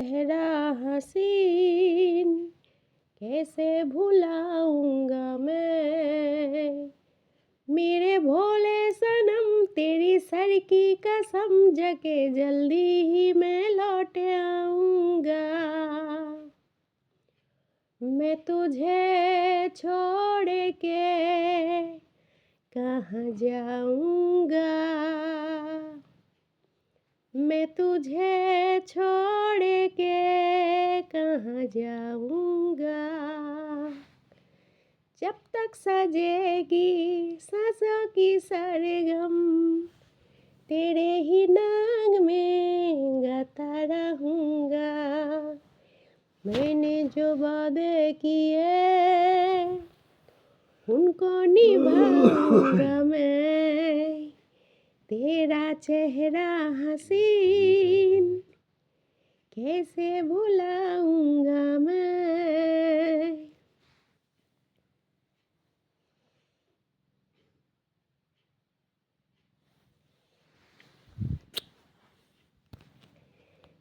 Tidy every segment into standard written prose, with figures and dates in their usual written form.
चेहरा हसीन कैसे भुलाऊंगा मैं। मेरे भोले सनम तेरी सर की कसम जके जल्दी ही मैं लौट आऊंगा। मैं तुझे छोड़ के कहाँ जाऊंगा। मैं तुझे छोड़ के कहाँ जाऊंगा। जब तक सजेगी सांसों की सरगम तेरे ही नाम में गाता रहूंगा। मैंने जो वादे किए उनको निभाऊंगा मैं। तेरा चेहरा हसीन कैसे भुलाऊंगा मैं।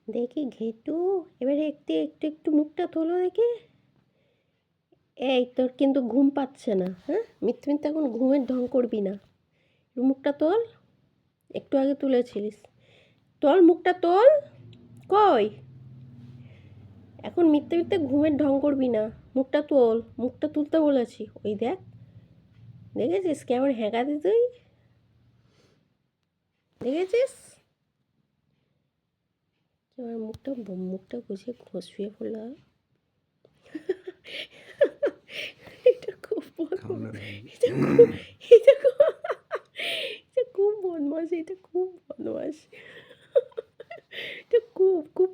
দেখি ঘেটু এবারে একটু একটু একটু মুখটা তোলো দেখি। এই তোর কিন্তু ঘুম পাচ্ছে না, হ্যাঁ? মিথ্যে মিথ্যে এখন ঘুমের ঢং করবি না। মুখটা তোল, একটু আগে তুলেছিলিস। তোল মুখটা তোল। কই এখন মিথ্যে মিথ্যে ঘুমের ঢং করবি না, মুখটা তোল। মুখটা তুলতে বলেছি। ওই দেখ, দেখেছিস কেমন হ্যাঁকাতি তুই? দেখেছিস আমার মুখটা মুখটা গুছিয়ে শুয়ে পড়লাম। এটা খুব এটা খুব বদমাস। এটা খুব বদমাস। এটা খুব খুব